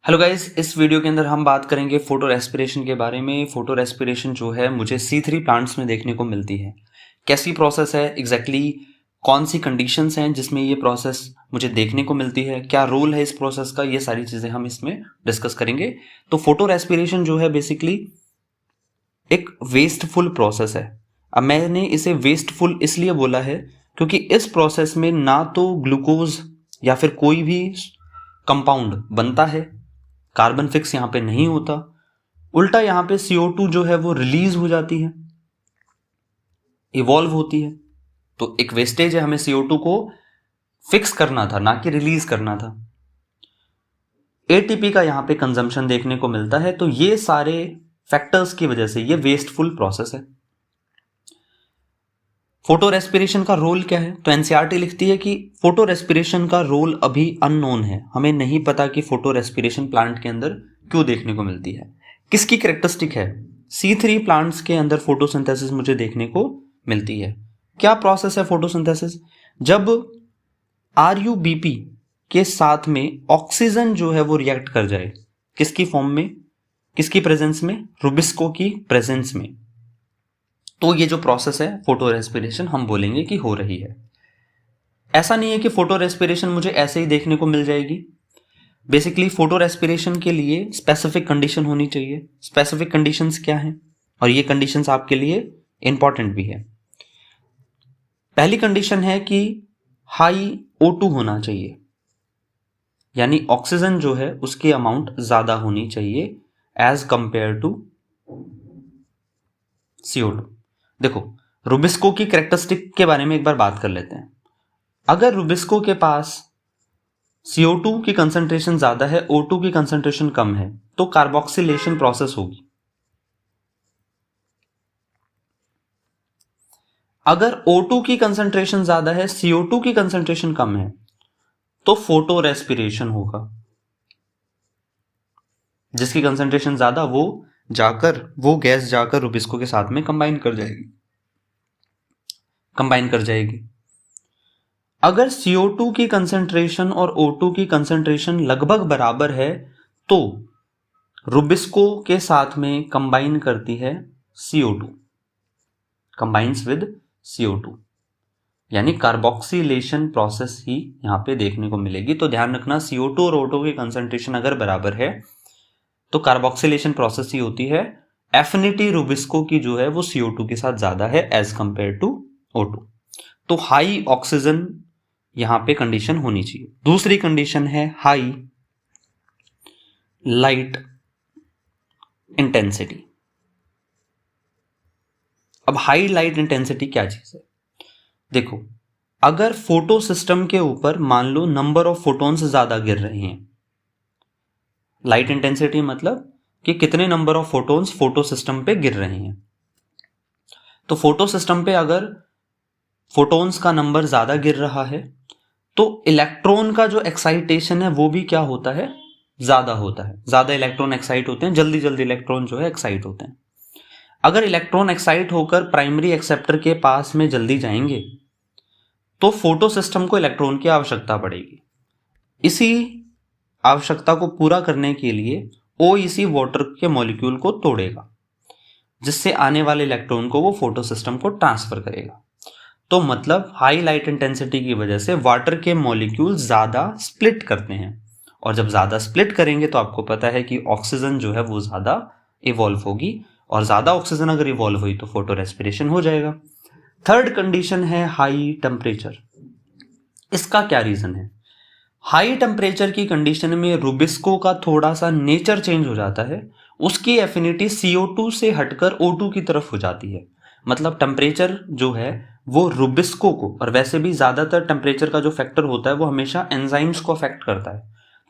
Hello guys, इस video के अंदर हम बात करेंगे फोटो रेस्पिरेशन के बारे में। फोटो रेस्पिरेशन जो है मुझे C3 प्लांट्स में देखने को मिलती है। कैसी प्रोसेस है एग्जैक्टली कौन सी कंडीशंस हैं जिसमें ये प्रोसेस मुझे देखने को मिलती है, क्या रोल है इस प्रोसेस का, ये सारी चीज़ें हम इसमें डिस्कस करेंगे। तो फोटो रेस्पिरेशन जो है बेसिकली एक वेस्टफुल प्रोसेस है। अब मैंने इसे वेस्टफुल इसलिए बोला है क्योंकि इस प्रोसेस में ना तो ग्लूकोज या फिर कोई भी कंपाउंड बनता है, कार्बन फिक्स यहां पे नहीं होता, उल्टा यहां पे CO2 जो है वो रिलीज हो जाती है, इवॉल्व होती है। तो एक वेस्टेज है, हमें CO2 को फिक्स करना था ना कि रिलीज करना था। ATP का यहां पे कंजम्पशन देखने को मिलता है। तो ये सारे फैक्टर्स की वजह से ये वेस्टफुल प्रोसेस है। फोटो रेस्पिरेशन का रोल क्या है? तो एनसीईआरटी लिखती है कि फोटो रेस्पिरेशन का रोल अभी अननोन है। हमें नहीं पता कि फोटो रेस्पिरेशन प्लांट के अंदर क्यों देखने को मिलती है, किसकी कैरेक्टरिस्टिक है। C3 प्लांट्स के अंदर फोटोसिंथेसिस मुझे देखने को मिलती है। क्या प्रोसेस है फोटोसिंथेसिस? जब RUBP के साथ में ऑक्सीजन जो है वो रिएक्ट कर जाए, किसकी फॉर्म में, किसकी प्रेजेंस में? रुबिस्को की प्रेजेंस में। तो ये जो प्रोसेस है फोटो रेस्पिरेशन हम बोलेंगे कि हो रही है। ऐसा नहीं है कि फोटो रेस्पिरेशन मुझे ऐसे ही देखने को मिल जाएगी। बेसिकली फोटो रेस्पिरेशन के लिए स्पेसिफिक कंडीशन होनी चाहिए। स्पेसिफिक कंडीशंस क्या हैं और ये कंडीशंस आपके लिए इंपॉर्टेंट भी है। पहली कंडीशन है कि हाई O2 होना चाहिए, यानी ऑक्सीजन जो है उसकी अमाउंट ज्यादा होनी चाहिए एज कंपेयर टू CO2। देखो, रुबिस्को की कैरेक्टरिस्टिक के बारे में एक बार बात कर लेते हैं। अगर रुबिस्को के पास CO2 की कंसंट्रेशन ज्यादा है, O2 की कंसंट्रेशन कम है, तो कार्बोक्सिलेशन प्रोसेस होगी। अगर O2 की कंसंट्रेशन ज्यादा है, CO2 की कंसंट्रेशन कम है, तो फोटो रेस्पिरेशन होगा। जिसकी कंसंट्रेशन ज्यादा वो गैस जाकर रुबिस्को के साथ में कंबाइन कर जाएगी। अगर CO2 की कंसंट्रेशन और O2 की कंसंट्रेशन लगभग बराबर है तो रुबिस्को के साथ में कंबाइन करती है CO2, कंबाइंस विद CO2, यानी कार्बोक्सिलेशन प्रोसेस ही यहां पे देखने को मिलेगी। तो ध्यान रखना, CO2 और O2 की कंसंट्रेशन अगर बराबर है तो कार्बोक्सिलेशन प्रोसेस ही होती है। एफिनिटी रुबिस्को की जो है वो CO2 के साथ ज्यादा है एज कंपेयर टू O2। तो हाई ऑक्सीजन यहां पे कंडीशन होनी चाहिए। दूसरी कंडीशन है हाई लाइट इंटेंसिटी। अब हाई लाइट इंटेंसिटी क्या चीज है? देखो, अगर फोटो सिस्टम के ऊपर मान लो नंबर ऑफ फोटोन्स ज्यादा गिर रहे हैं, लाइट इंटेंसिटी मतलब कि कितने number of photons photo system पे गिर रहे हैं। तो फोटो सिस्टम पे अगर फोटोन्स का नंबर ज्यादा गिर रहा है तो इलेक्ट्रॉन का जो एक्साइटेशन है वो भी क्या होता है? ज्यादा होता है। ज्यादा इलेक्ट्रॉन एक्साइट होते हैं, जल्दी जल्दी इलेक्ट्रॉन जो है एक्साइट होते हैं। अगर इलेक्ट्रॉन एक्साइट होकर प्राइमरी एक्सेप्टर के पास में जल्दी जाएंगे तो फोटो सिस्टम को इलेक्ट्रॉन की आवश्यकता पड़ेगी। इसी आवश्यकता को पूरा करने के लिए OEC वाटर के मॉलिक्यूल को तोड़ेगा, जिससे आने वाले इलेक्ट्रॉन को वो फोटो सिस्टम को ट्रांसफर करेगा। तो मतलब हाई लाइट इंटेंसिटी की वजह से वाटर के मॉलिक्यूल ज्यादा स्प्लिट करते हैं, और जब ज्यादा स्प्लिट करेंगे तो आपको पता है कि ऑक्सीजन जो है वो ज्यादा इवॉल्व होगी, और ज्यादा ऑक्सीजन अगर इवॉल्व हुई तो फोटो रेस्पिरेशन हो जाएगा। थर्ड कंडीशन है हाई टेम्परेचर। इसका क्या रीजन है? हाई टेम्परेचर की कंडीशन में रुबिस्को का थोड़ा सा नेचर चेंज हो जाता है, उसकी एफिनिटी CO2 से हटकर O2 की तरफ हो जाती है। मतलब टेम्परेचर जो है वो रुबिस्को को, और वैसे भी ज्यादातर टेम्परेचर का जो फैक्टर होता है वो हमेशा एंजाइम्स को अफेक्ट करता है,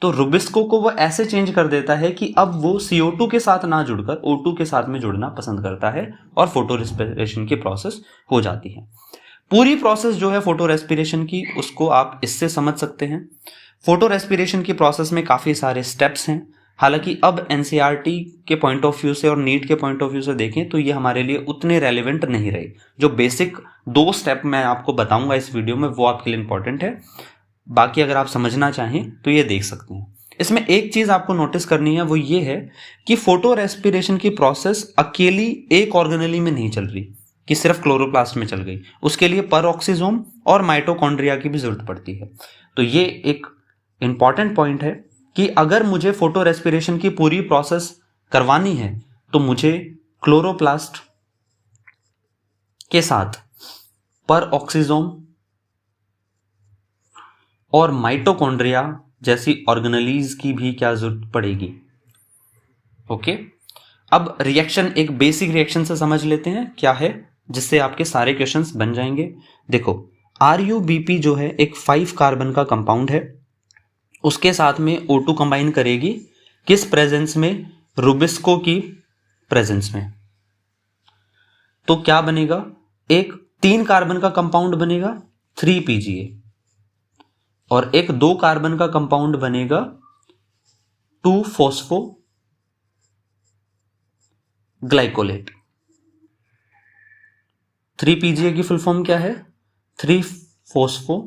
तो रुबिस्को को वो ऐसे चेंज कर देता है कि अब वो CO2 के साथ ना जुड़कर O2 के साथ में जुड़ना पसंद करता है और फोटो रेस्पिरेशन की प्रोसेस हो जाती है। पूरी प्रोसेस जो है फोटो रेस्पिरेशन की, उसको आप इससे समझ सकते हैं। फोटो रेस्पिरेशन की प्रोसेस में काफी सारे स्टेप्स हैं। हालांकि अब एनसीईआरटी के पॉइंट ऑफ व्यू से और नीट के पॉइंट ऑफ व्यू से देखें तो ये हमारे लिए उतने रेलेवेंट नहीं रहे। जो बेसिक 2 स्टेप मैं आपको बताऊंगा इस वीडियो में वो आपके लिए इंपॉर्टेंट है, बाकी अगर आप समझना चाहें तो ये देख सकते हैं। इसमें एक चीज आपको नोटिस करनी है, वो ये है कि फोटो रेस्पिरेशन की प्रोसेस अकेली एक ऑर्गेनेली में नहीं चल रही कि सिर्फ क्लोरोप्लास्ट में चल गई, उसके लिए परऑक्सीजोम और माइटोकॉन्ड्रिया की भी जरूरत पड़ती है। तो ये एक इंपॉर्टेंट पॉइंट है कि अगर मुझे फोटो रेस्पिरेशन की पूरी प्रोसेस करवानी है तो मुझे क्लोरोप्लास्ट के साथ परऑक्सीजोम और माइटोकॉन्ड्रिया जैसी ऑर्गेनेलीज की भी क्या जरूरत पड़ेगी। ओके, अब रिएक्शन एक बेसिक रिएक्शन से समझ लेते हैं क्या है, जिससे आपके सारे क्वेश्चंस बन जाएंगे। देखो, RuBP जो है एक 5 कार्बन का कंपाउंड है, उसके साथ में O2 कंबाइन करेगी किस प्रेजेंस में, रुबिस्को की प्रेजेंस में। तो क्या बनेगा, एक 3 कार्बन का कंपाउंड बनेगा 3PGA, और एक 2 कार्बन का कंपाउंड बनेगा 2-फॉस्फो ग्लाइकोलेट। 3PGA की फुल फॉर्म क्या है, 3-फॉस्फो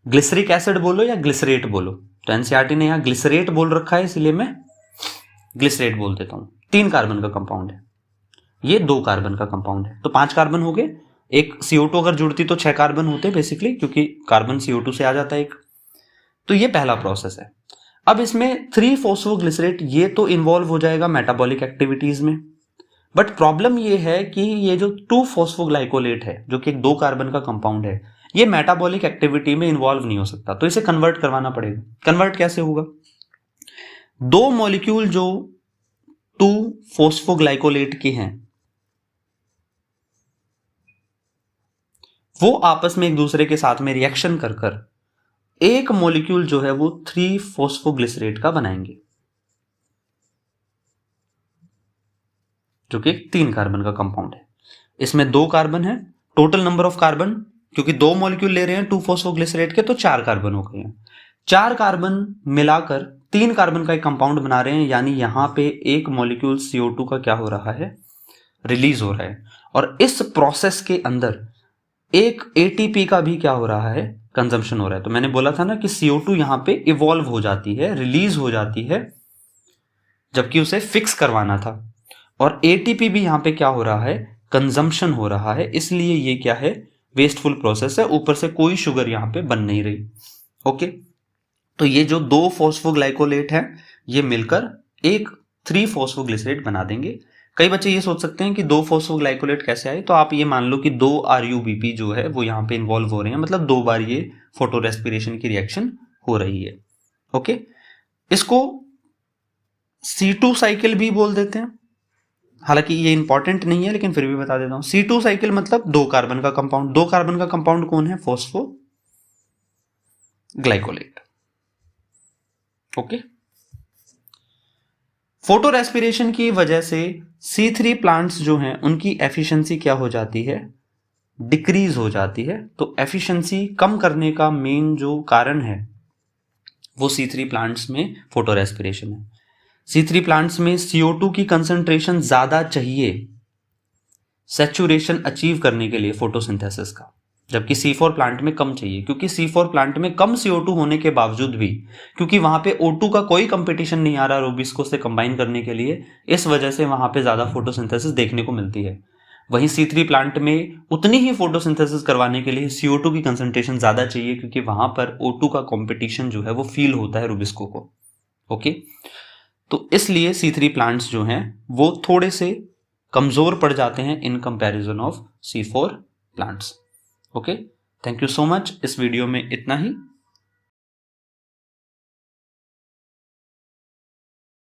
ग्लिसरिक एसिड बोलो या ग्लिसरेट बोलो, तो एनसीईआरटी ने यहां ग्लिसरेट बोल रखा है इसलिए मैं ग्लिसरेट बोल देता हूं। 3 कार्बन का कंपाउंड है, ये 2 कार्बन का कंपाउंड है, तो 5 कार्बन हो गए। एक CO2 अगर जुड़ती तो 6 कार्बन होते बेसिकली, क्योंकि कार्बन CO2 से आ जाता है एक। तो ये पहला प्रोसेस है। अब इसमें 3-फॉस्फोग्लिसरेट ये तो इन्वॉल्व हो जाएगा मेटाबॉलिक एक्टिविटीज में, बट प्रॉब्लम ये है कि ये जो 2-फॉस्फोग्लाइकोलेट है जो कि एक 2 कार्बन का कंपाउंड है, ये मेटाबॉलिक एक्टिविटी में इन्वॉल्व नहीं हो सकता, तो इसे कन्वर्ट करवाना पड़ेगा। कन्वर्ट कैसे होगा, 2 मॉलिक्यूल जो 2-फॉस्फोग्लाइकोलेट के हैं वो आपस में एक दूसरे के साथ में रिएक्शन कर कर एक मॉलिक्यूल जो है वो 3-फॉस्फोग्लिसरेट का बनाएंगे, जो कि 3 कार्बन का कंपाउंड है। इसमें 2 कार्बन है, टोटल नंबर ऑफ कार्बन, क्योंकि 2 मॉलिक्यूल ले रहे हैं 2-फॉस्फोग्लिसरेट के, तो 4 कार्बन हो गए हैं। 4 कार्बन मिलाकर 3 कार्बन का एक कंपाउंड बना रहे हैं, यानी यहां पे एक मॉलिक्यूल CO2 का क्या हो रहा है, रिलीज हो रहा है। और इस प्रोसेस के अंदर एक ATP का भी क्या हो रहा है, कंजम्पशन हो रहा है। तो मैंने बोला था ना कि CO2 यहां पे इवॉल्व हो जाती है, रिलीज हो जाती है, जबकि उसे फिक्स करवाना था। और ATP भी यहां पे क्या हो रहा है, कंजम्पशन हो रहा है, इसलिए ये क्या है, वेस्टफुल प्रोसेस है। ऊपर से कोई शुगर यहां पे बन नहीं रही। ओके, तो ये जो 2-फॉस्फोग्लाइकोलेट है ये मिलकर एक 3-फॉस्फोग्लिसरेट बना देंगे। कई बच्चे ये सोच सकते हैं कि 2-फॉस्फोग्लाइकोलेट कैसे आए, तो आप ये मान लो कि 2 RuBP जो है वो यहां पे इन्वॉल्व हो रहे हैं, मतलब 2 बार ये फोटो रेस्पिरेशन की रिएक्शन हो रही है। ओके, इसको C2 साइकिल भी बोल देते हैं, हालांकि ये इंपॉर्टेंट नहीं है लेकिन फिर भी बता देता हूं। C2 साइकिल मतलब 2 कार्बन का कंपाउंड। 2 कार्बन का कंपाउंड कौन है, फॉस्फोग्लाइकोलेट। ओके, फोटो रेस्पिरेशन की वजह से C3 प्लांट्स जो हैं उनकी एफिशिएंसी क्या हो जाती है, डिक्रीज हो जाती है। तो एफिशिएंसी कम करने का मेन जो कारण है वो C3 प्लांट्स में फोटो रेस्पिरेशन है। C3 प्लांट्स में CO2 की कंसंट्रेशन ज्यादा चाहिए सैचुरेशन अचीव करने के लिए फोटोसिंथेसिस का, जबकि C4 प्लांट में कम चाहिए, क्योंकि C4 प्लांट में कम CO2 होने के बावजूद भी, क्योंकि वहां पे O2 का कोई कंपटीशन नहीं आ रहा रुबिस्को से कंबाइन करने के लिए, इस वजह से वहां पे ज्यादा फोटोसिंथेसिस देखने को मिलती है। वहीं C3 प्लांट में उतनी ही फोटोसिंथेसिस करवाने के लिए CO2 की कंसंट्रेशन ज्यादा चाहिए, क्योंकि वहां पर O2 का कंपटीशन जो है वो फील होता है रुबिस्को को। ओके, तो इसलिए C3 प्लांट्स जो हैं वो थोड़े से कमजोर पड़ जाते हैं in comparison of C4 plants. Okay, thank you so much. इस वीडियो में इतना ही।